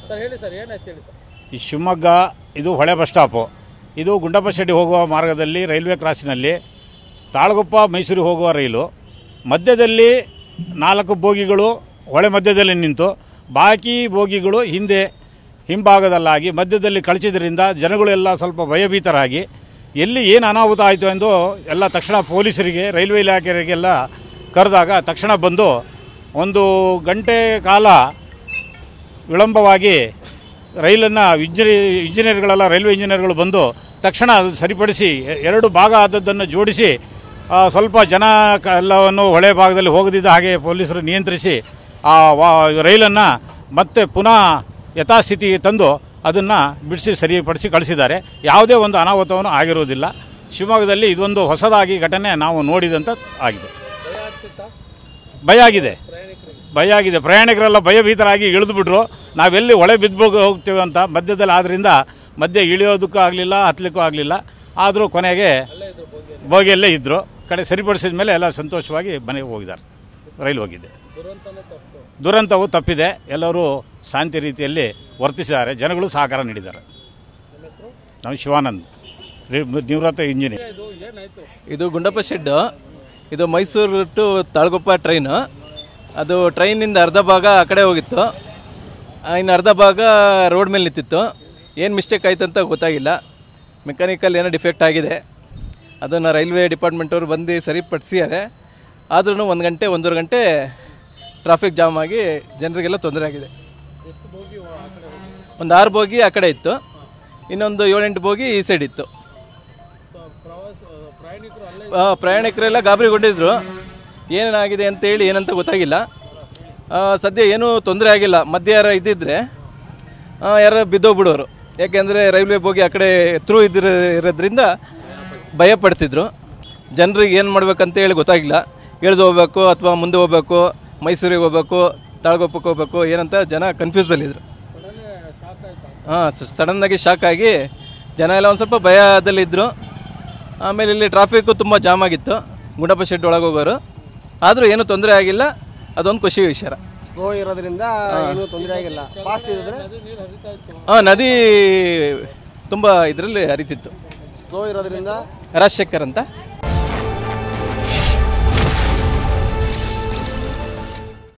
Sir ಹೇಳಿ sir, ಏನಾಯ್ತು ಹೇಳಿ ಸರ್. ಈ ಶಿವಮೊಗ್ಗ ಇದು ಹೊಳೆ ಬಸ್ ಸ್ಟಾಪು. ಇದು ಗುಂಡಪ್ಪಶೆಟ್ಟಿ ಹೋಗುವ ಮಾರ್ಗದಲ್ಲಿ ರೈಲ್ವೆ ಕ್ರಾಸಿನಲ್ಲಿ ತಾಳಗುಪ್ಪ ಮೈಸೂರಿಗೆ ಹೋಗುವ ರೈಲು ಮಧ್ಯದಲ್ಲಿ 4 ಬೋಗಿಗಳು ಹೊಳೆ ಮಧ್ಯದಲ್ಲಿ ನಿಂತು ಬಾಕಿ ಬೋಗಿಗಳು ಹಿಂಭಾಗದಲ್ಲಾಗಿ ಮಧ್ಯದಲ್ಲಿ ಕಳಿಸಿದ್ರಿಂದ ಜನಗಳೆಲ್ಲ ಸ್ವಲ್ಪ ಭಯಭೀತರಾಗಿ ಎಲ್ಲಿ ಏನು ಅನಾಹುತ ಆಯಿತು ಎಂದು ಎಲ್ಲ ತಕ್ಷಣ ಪೊಲೀಸರಿಗೆ ರೈಲ್ವೆ ಇಲಾಖೆಯವರಿಗೆಲ್ಲ ಕರೆದಾಗ ತಕ್ಷಣ ಬಂದು 1 ಗಂಟೆ ಕಾಲ ವಿಳಂಬವಾಗಿ ರೈಲನ್ನು ಇಂಜಿನಿಯರ್ಗಳೆಲ್ಲ ರೈಲ್ವೆ ಇಂಜಿನಿಯರ್ಗಳು ಬಂದು ತಕ್ಷಣ ಅದು ಸರಿಪಡಿಸಿ 2 ಭಾಗ ಆದದ್ದನ್ನು ಜೋಡಿಸಿ ಸ್ವಲ್ಪ ಜನ ಎಲ್ಲವನ್ನು ಹೊಳೆ ಭಾಗದಲ್ಲಿ ಹೋಗದಿದ್ದ ಹಾಗೆ ಪೊಲೀಸರು ನಿಯಂತ್ರಿಸಿ ಆ ರೈಲನ್ನು ಮತ್ತೆ ಪುನಃ ಯಥಾಸ್ಥಿತಿಗೆ ತಂದು ಅದನ್ನು ಬಿಡಿಸಿ ಸರಿಪಡಿಸಿ ಕಳಿಸಿದ್ದಾರೆ. ಯಾವುದೇ ಒಂದು ಅನಾಹುತವನ್ನು ಆಗಿರುವುದಿಲ್ಲ. ಶಿವಮೊಗ್ಗದಲ್ಲಿ ಇದೊಂದು ಹೊಸದಾಗಿ ಘಟನೆ ನಾವು ನೋಡಿದಂಥ ಆಗಿದೆ. ಭಯ ಆಗಿದೆ. ಪ್ರಯಾಣಿಕರೆಲ್ಲ ಭಯಭೀತರಾಗಿ ಇಳಿದುಬಿಟ್ರು. ನಾವೆಲ್ಲಿ ಹೊಳೆ ಬಿದ್ದು ಹೋಗ್ತೇವೆ ಅಂತ ಮಧ್ಯದಲ್ಲಿ ಆದ್ದರಿಂದ ಮಧ್ಯೆ ಇಳಿಯೋದಕ್ಕೂ ಆಗಲಿಲ್ಲ, ಹತ್ತಲಿಕ್ಕೂ ಆಗಲಿಲ್ಲ. ಆದರೂ ಕೊನೆಗೆ ಬೋಗಿಯಲ್ಲೇ ಇದ್ದರು. ಕಡೆ ಸರಿಪಡಿಸಿದ ಮೇಲೆ ಎಲ್ಲ ಸಂತೋಷವಾಗಿ ಮನೆಗೆ ಹೋಗಿದ್ದಾರೆ. ರೈಲು ಹೋಗಿದೆ. ದುರಂತವು ತಪ್ಪಿದೆ. ಎಲ್ಲರೂ ಶಾಂತಿ ರೀತಿಯಲ್ಲಿ ವರ್ತಿಸಿದ್ದಾರೆ. ಜನಗಳು ಸಹಕಾರ ನೀಡಿದ್ದಾರೆ. ನಾವು ಶಿವಾನಂದ್, ನಿವೃತ್ತ ಇಂಜಿನಿಯರ್. ಇದು ಗುಂಡಪ್ಪ ಶೆಡ್. ಇದು ಮೈಸೂರು ಟು ತಾಳಗುಪ್ಪ ಟ್ರೈನು. ಅದು ಟ್ರೈನಿಂದ ಅರ್ಧ ಭಾಗ ಆ ಕಡೆ ಹೋಗಿತ್ತು, ಇನ್ನು ಅರ್ಧ ಭಾಗ ರೋಡ್ ಮೇಲೆ ನಿಂತಿತ್ತು. ಏನು ಮಿಸ್ಟೇಕ್ ಆಯಿತು ಅಂತ ಗೊತ್ತಾಗಿಲ್ಲ. ಮೆಕ್ಯಾನಿಕಲ್ ಏನೋ ಡಿಫೆಕ್ಟ್ ಆಗಿದೆ. ಅದನ್ನು ರೈಲ್ವೆ ಡಿಪಾರ್ಟ್ಮೆಂಟವ್ರು ಬಂದು ಸರಿಪಡಿಸಿದ್ದಾರೆ. ಆದ್ರೂ 1 ಗಂಟೆ 1.5 ಗಂಟೆ ಟ್ರಾಫಿಕ್ ಜಾಮ್ ಆಗಿ ಜನರಿಗೆಲ್ಲ ತೊಂದರೆ ಆಗಿದೆ. ಒಂದು 6 ಬೋಗಿ ಆ ಕಡೆ ಇತ್ತು, ಇನ್ನೊಂದು 7-8 ಬೋಗಿ ಈ ಸೈಡ್ ಇತ್ತು. ಪ್ರಯಾಣಿಕರೆಲ್ಲ ಗಾಬರಿಗೊಂಡಿದ್ರು. ಏನಾಗಿದೆ ಅಂತೇಳಿ ಏನಂತ ಗೊತ್ತಾಗಿಲ್ಲ. ಸದ್ಯ ಏನೂ ತೊಂದರೆ ಆಗಿಲ್ಲ. ಮಧ್ಯೆ ಯಾರು ಇದ್ದಿದ್ರೆ ಯಾರು ಬಿದ್ದೋಗ್ಬಿಡೋರು. ಯಾಕೆಂದರೆ ರೈಲ್ವೆ ಬೋಗಿ ಆ ಕಡೆ ಥ್ರೂ ಇರೋದ್ರಿಂದ ಭಯ ಪಡ್ತಿದ್ರು. ಜನರಿಗೆ ಏನು ಮಾಡ್ಬೇಕಂತ ಹೇಳಿ ಗೊತ್ತಾಗಿಲ್ಲ. ಇಳಿದು ಹೋಗ್ಬೇಕು ಅಥವಾ ಮುಂದೆ ಹೋಗ್ಬೇಕು, ಮೈಸೂರಿಗೆ ಹೋಗ್ಬೇಕು, ತಾಳಗುಪ್ಪಕ್ಕೆ ಹೋಗ್ಬೇಕು, ಏನಂತ ಜನ ಕನ್ಫ್ಯೂಸಲ್ಲಿದ್ದರು. ಸಡನ್ನಾಗಿ ಶಾಕ್ ಆಗಿ ಜನ ಎಲ್ಲ ಒಂದು ಸ್ವಲ್ಪ ಭಯದಲ್ಲಿದ್ದರು. ಆಮೇಲೆ ಇಲ್ಲಿ ಟ್ರಾಫಿಕ್ಕು ತುಂಬ ಜಾಮ್ ಆಗಿತ್ತು ಗುಂಡಪ್ಪ ಶೆಡ್ ಒಳಗೆ ಹೋಗೋರು. ಆದರೂ ಏನೂ ತೊಂದರೆ ಆಗಿಲ್ಲ. ಅದೊಂದು ಖುಷಿ ವಿಷಯ. ಸ್ಲೋ ಇರೋದ್ರಿಂದ ಏನೂ ತೊಂದರೆ ಆಗಿಲ್ಲ. ಫಾಸ್ಟ್ ಇದ್ದರೆ ನದಿ ತುಂಬ ಇದರಲ್ಲಿ ಹರಿತಿತ್ತು. ಸ್ಲೋ ಇರೋದ್ರಿಂದ ರಾಜಶೇಖರ್ ಅಂತ